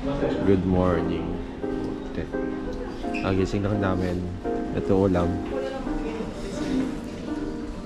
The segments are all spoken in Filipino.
Good morning. Nagising lang namin. Ito ulam.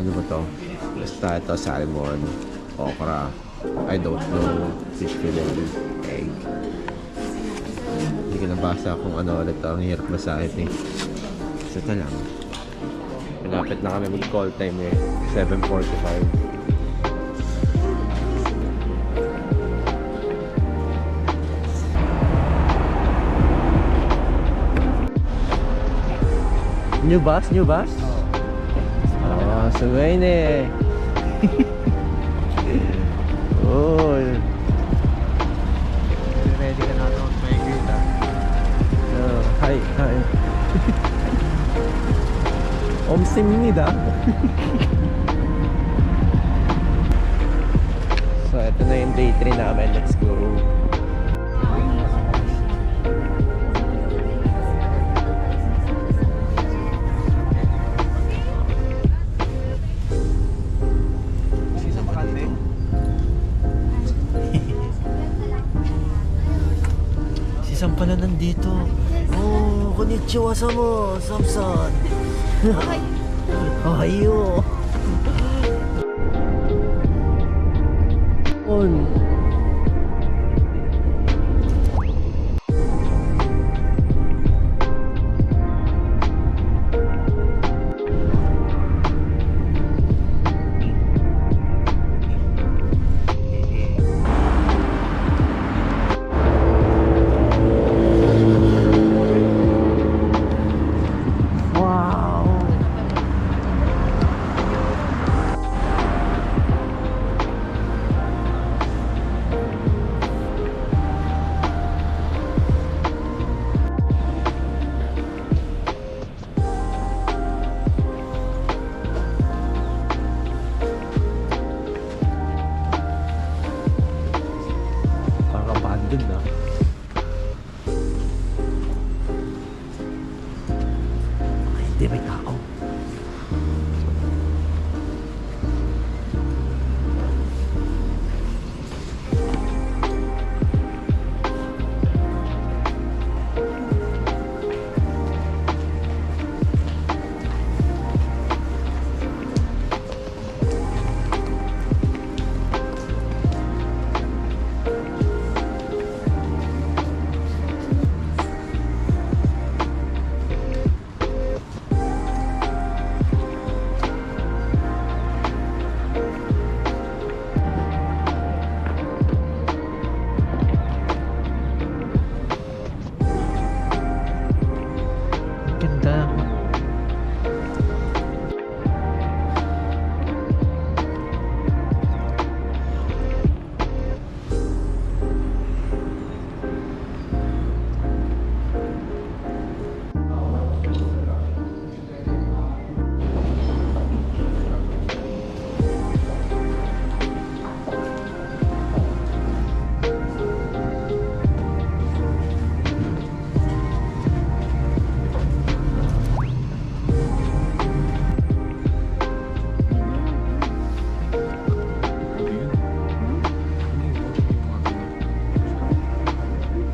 Ano ba to? Basta ito salmon, okra. I don't know. Fish fillet, egg. Hindi ko nabasa kung ano ulit. Ang hirap basahin eh. So ito lang. Malapit na kami mag-call time eh. 7:45. New bus? New bus? Oh, sugay na eh. Oh. Ready ka na ito mag-migrate Oh, hi, hi. 엄쌤입니다. So, ito na yung day 3 namin. Let's go. Isang pala nandito. Oh, konnichiwa mo, Samson. Ayo. On. Abandoned na. Ay, hindi may tao. Ganda.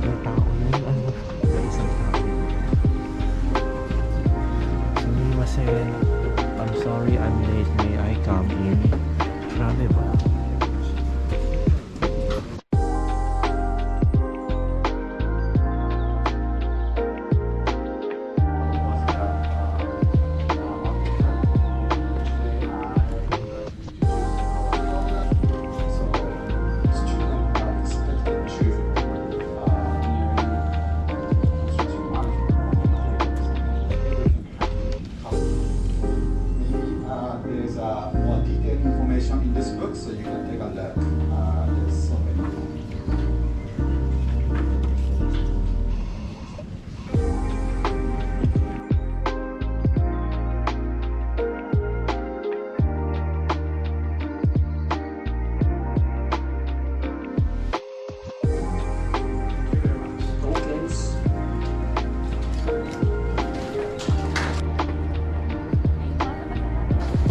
May tao na yung ano. May isang tao. Sumimasen. I'm sorry I'm late. May I come in? Grabe ba? There's more detailed information in this book, so you can take a look. There's so many.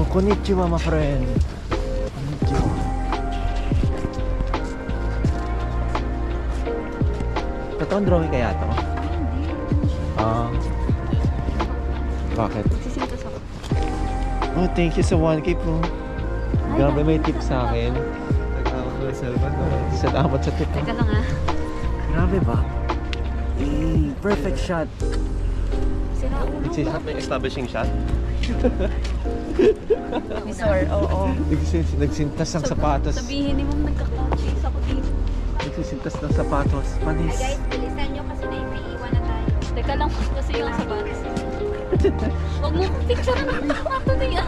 Oh, konnichiwa, my friend. Konnichiwa. Totoong drawing kaya to? Ah. Bakit? Sisintas ako. Oh, thank you sa 1K po. Grabe may tip sa akin. Salamat sa tip. Teka lang ah. Grabe ba? Perfect shot. Sira ulo. Nagsishot may establishing shot? Visor, oo. Nagsintas ng sapatos. Sabihin ni mong nagka-coaches ako dito. Nagsisintas ng sapatos. Panis. Guys, bilisan nyo kasi may iwan na tayo. Teka lang kasi yung sapatos. Huwag mo kong picture ng sapatos niya.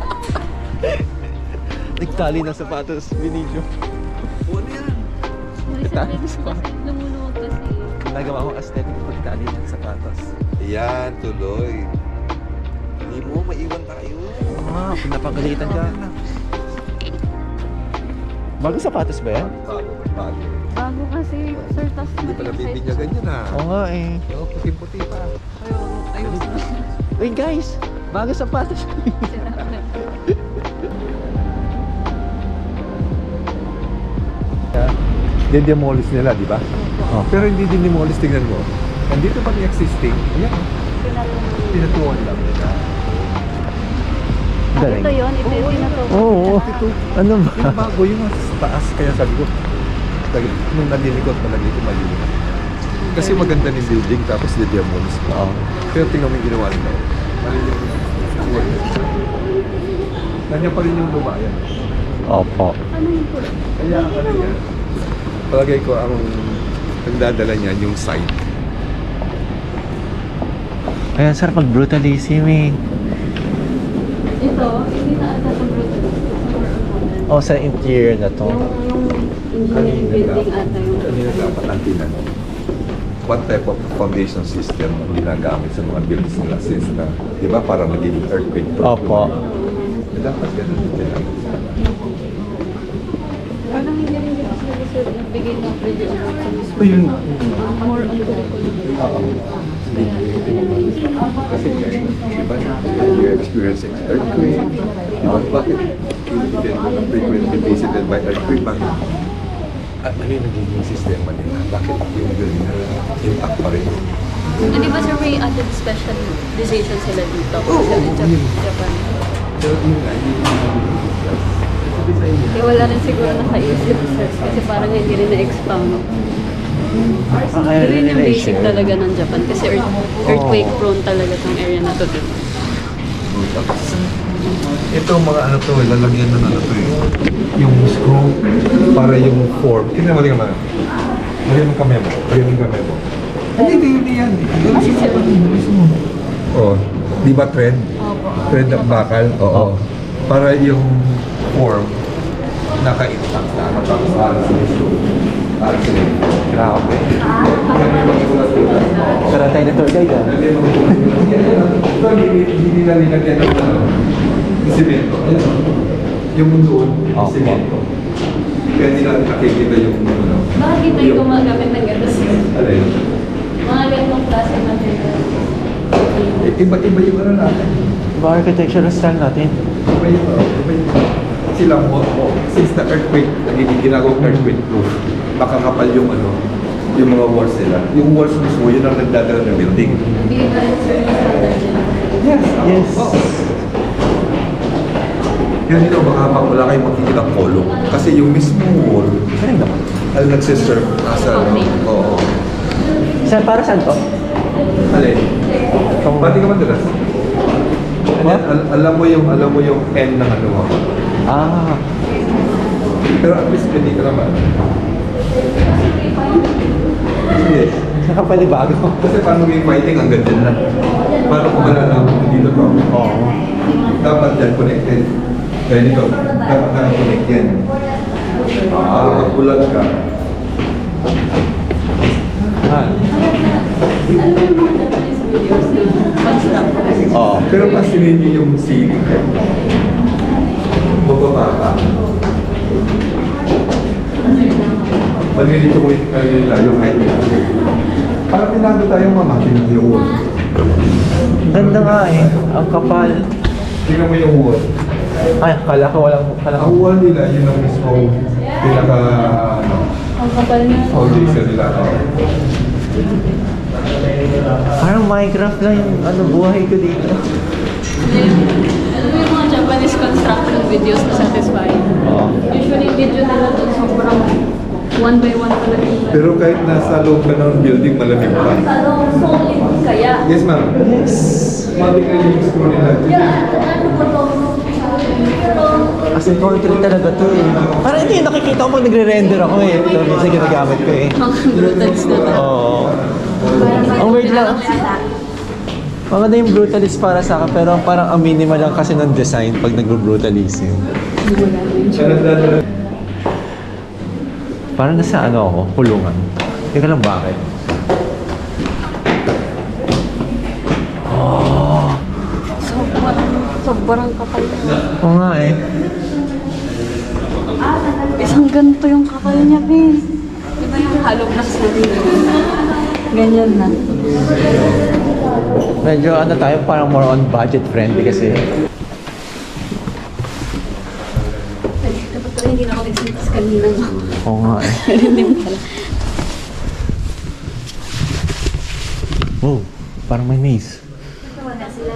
Nagtali ng sapatos. Binidyo. Sabi mo kasi lumuluwag kasi. Nagawa ko aesthetic pagtali ng sapatos. Yan, tuloy. Hindi mo, maiwan tayo. Ah, pinapagalitan ka. Bagong sapatos ba yan? Bago. Bago kasi, sir, tas Hindi pa nabibinyagan yan ah. Oo nga eh. Oo, puti-puti pa. Ayos na. Uy guys! Bagong sapatos. Sira na. Demolish nila, di ba? Oh. Pero hindi din demolish, tingnan mo. Nandito pa yung existing. Ayan. Pinatuan lang nila. Galing. Ito yun, ito yung tinatawag. Oo. Ito. Ano ba? Yung bago, yung sa taas. Kaya sabi ko, nung nadilikot palagi ko maliit. Kasi maganda ng building tapos demolish mo. Oo. Pero tingnan mo yung ginawa nila. Maliit. Nandiyan pa rin yung lumayan. Opo. Kaya ang ano yan, palagay ko ang nagdadala niyan yung side. Ayan sir, pag brutalism eh. Ito, hindi na ata itong O sa interior na to. Yung engineering building ata yung Kanina dapat ang tinanong. What type of foundation system ang ginagamit sa mga buildings nila since na, di ba, para maging earthquake proof? Opo. Dapat ganun din tinanong. parang hindi rin dito sila sir nagbigay ng review about sa mismo. So yun, More on curriculum. kasi di ba, you experiencing earthquake, di ba, bakit frequently visited by earthquake, bakit? Ano yung nagiging sistema nila? Bakit yung building intact pa rin? Hindi ba sir may added specialization sila dito? Oo, Sa yun. Japan. Pero yun nga, Eh wala rin siguro nakaisip sir kasi parang hindi rin na-expound. Kaya Yun yung basic relation. talaga ng Japan kasi earthquake prone talaga tong area na to. ito mga ano to, lalagyan ng ano to yung screw para yung form. Tingnan mo, tingnan mo. Lagyan mo kamay mo. Lagyan mo kamay mo. Hindi yan. Oh, di ba thread? Thread ng bakal? Oo. Para yung form naka-intact na para sa screw. Para sa Grabe. Yan yung mga ibulat-ibulat. Pero tayo na tour guide ah. Ito, hindi nila nilagyan ng ano, yung simento. Yung doon, yung Opo. simento. Kaya hindi natin nakikita yung ano. Bakit hindi tayo gumagamit ng ganito sir? Alin? Mga ganitong klase ng Iba-iba yung ano natin. Iba architectural style natin. Iba yung sila mo, since the earthquake, nagiging ginagawang earthquake proof, makakapal yung ano, yung mga walls nila. Yung walls mismo, yun ang nagdadala ng building. Hindi ba rin sir yung standard nila? Yes. Oo. Kaya dito baka wala kayong makikita kolong. Kasi yung mismo wall, Galing naman. ay nagsiserve as a, oo. Saan, para saan to? Alin? Pati ka man dilas? Alam mo yung end ng ano mo. Ah. Pero at least hindi ka naman. Yes. Saka pwede bago. Kasi paano yung fighting hanggang dyan lang. Paano kung malalaman mo dito to? Oo. Dapat dyan connected. Kaya dito, dapat naka-connect yan. Kapag bulag ka, Alam mo yung mga Japanese videos na construct? Oo. pero pasinin niyo yung ceiling. Bababa ka. Malilito ko yung height nila. Parang pinado tayong mamakin yung wall. Ganda nga eh. Ang kapal. Tingnan mo yung wall. Ay, kala ko walang... Ang wall nila, yun ang mismo pinaka Ang kapal na. foundation nila. Parang Minecraft lang yung ano, buhay ko dito. Alam mo yung mga Japanese construction videos na satisfying? Oo. Usually video nila doon sobrang one by one talaga yung Pero kahit nasa loob ka ng building, malamig pa. solid kaya. Yes, ma'am. Yes. Malamig na yung screw nila. Ano ko to? Pero, As in, concrete talaga to eh. Parang ito yung nakikita ko pag nagre-render ako eh. Ito minsan ginagamit ko eh. mga brutals na to. Oo. Ang weird lang. Maganda yung brutalist para sa akin, pero parang ang minimal lang kasi ng design pag nag-brutalism. Parang nasa ano ako, kulungan. Hindi ko lang bakit. Sobrang kapal niya. Oo nga eh. Isang ganito yung kapal niya, Bin. Diba yung hollow blocks na rin? Ganyan na. Medyo ano tayo, parang more on budget friendly kasi. Dapat pala hindi na ako nagsintas kanina. Oo nga eh. Hindi mo pala. Wow, parang may maze. Wala sila.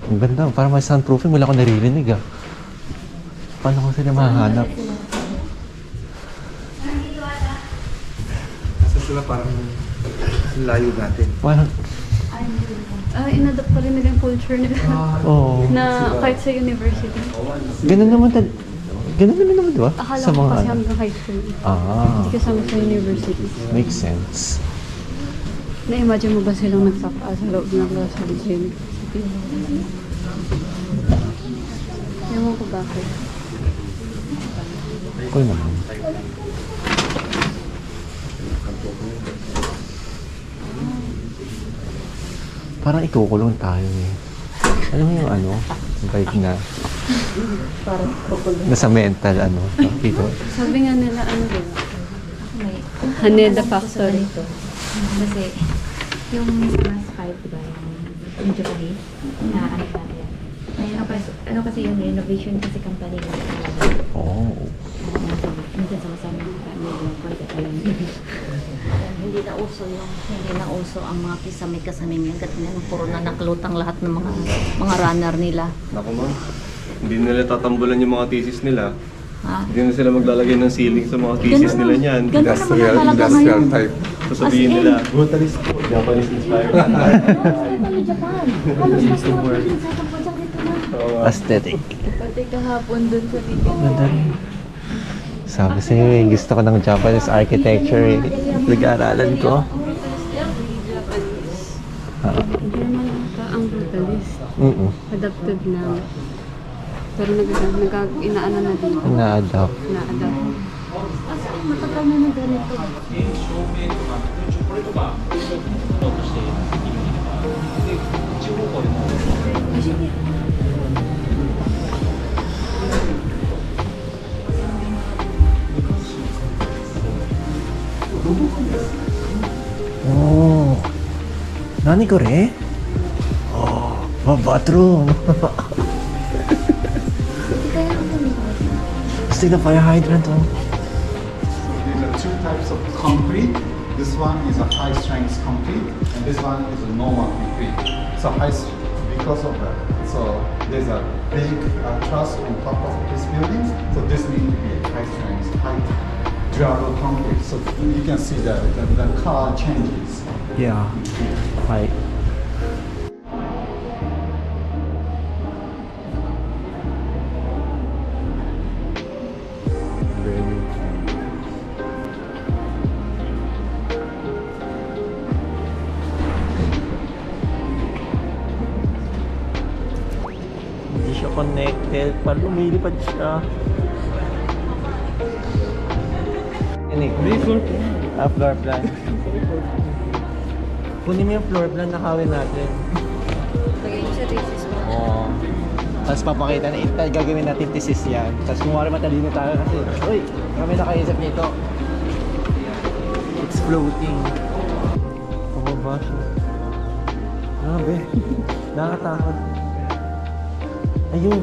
Ang ganda, parang may soundproofing, wala ko naririnig ah. Paano ko sila mahanap? Nasa sila parang layo natin. Parang, Inadapt pa rin nila yung culture nila. oo. Na kahit sa university. Ganun naman, ganun naman di ba? Akala Sa ko mga kasi ano. hanggang high school. Ah, Hindi kasama sa university. makes sense. Na-imagine mo ba silang nagsaka sa loob ng class sa university? Ewan ko bakit. Cool naman. Parang ikukulong tayo eh. Alam mo yung ano? Bike na nasa mental ano. Dito. Sabi nga nila ano din. May Haneda Factory. Kasi yung Mass 5, diba, yung Japanese, na ano natin yan. Ano kasi yung renovation kasi company na Oh. minsan sama-sama yung project ayun. Hindi na uso ang mga kisame-kasaming ng gatingan. Puro na naklutang lahat ng mga runner nila. Naku ma'am, hindi nila tatambulan yung mga thesis nila. Ha? Hindi na sila maglalagay ng ceiling sa mga thesis nila niyan. Ganun naman Industrial, ang talaga industrial ngayon. type. Sasabihin As in. nila, brutalist po, Japanese inspired. Japan. Halos mas mga building sa itong project dito na. Aesthetic. Pati kahapon dun sa likod. Ganda rin. Sabi sa'yo eh, gusto ko ng Japanese architecture eh. Nag-aaralan ko. German ka ang brutalist. Adapted na. Pero inaano na din. Na-adapt. Na-adapt. Matagal na ganito. Oh. Nani ko re? Oh, bathroom. Gusto na fire hydrant oh. These are two types of concrete. This one is a high strength concrete, and this one is a normal concrete. So because of that, so there's a big truss on top of this building. So this needs to be a high strength, high durable concrete. So you can see that the color changes. Yeah. Hi. Hindi siya connected. Parang lumilipad siya. Ano eh? Floor plan. Floor plan. Kunin mo yung floor plan na kawin natin. Lagay mo sa thesis mo. Oo. Tapos papakita na gagawin natin thesis yan. Tapos kung wari matalino tayo kasi, uy, kami nakaisip nito. It's floating. Pababa siya. Grabe. Nakakatakot. Ayun.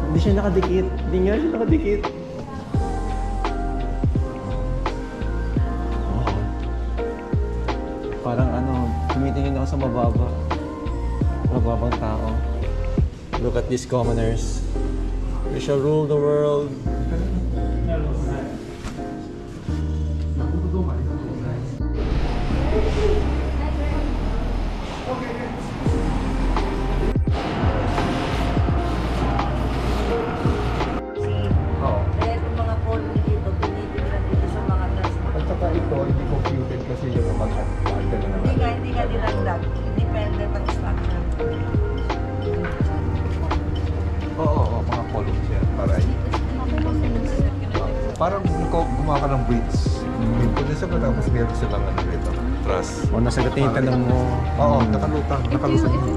Hindi siya nakadikit. Hindi nga siya nakadikit. Parang ano, tumitingin ako sa mababa. Mababang tao. Look at these commoners. We shall rule the world. Kaya itong mga colony dito, binibigyan dito sa mga gas. At saka ito, hindi computed kasi yung mag-add ka na naman. Hindi nga dinagdag. Independent ang structure. Oo, mga columns yan. Parang gumawa ka ng bridge. Pwede sa tapos meron silang ano dito. Truss. O, nasagutin yung tanong mo. Oo, nakalutang.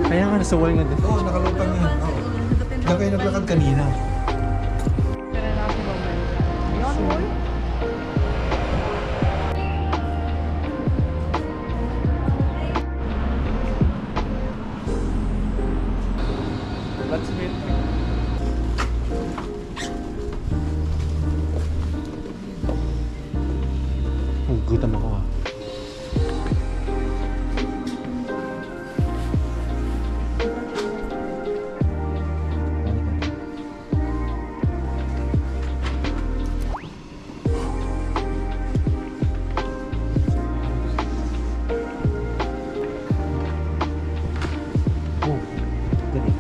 Kaya nga, nasa wall nga din. Oo, nakalutang yan. Oo. Diyan kayo naglakad kanina. Let's meet. Gutom ako ah. Oh, galing.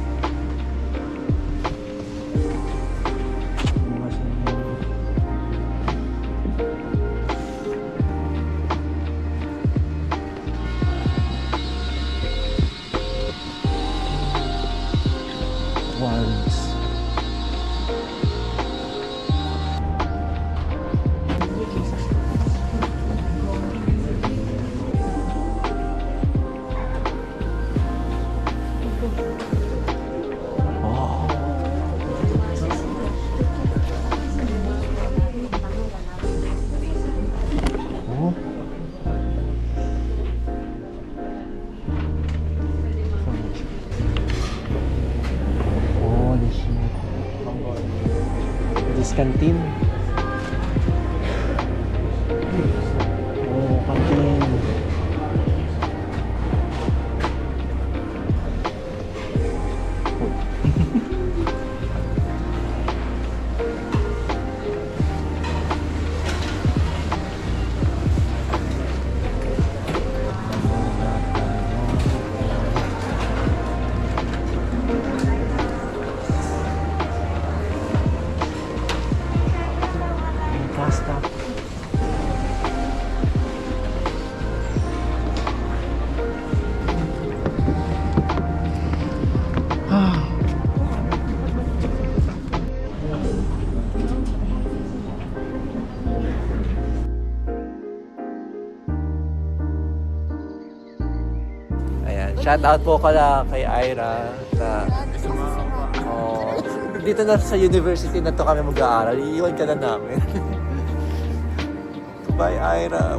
Once. Oh. Holy shit. This canteen. Oh, canteen. Pasta. Ayan, shout out po kala kay Ira na dito na sa university na to kami mag-aaral. Iiwan ka na namin. Bye, Ira.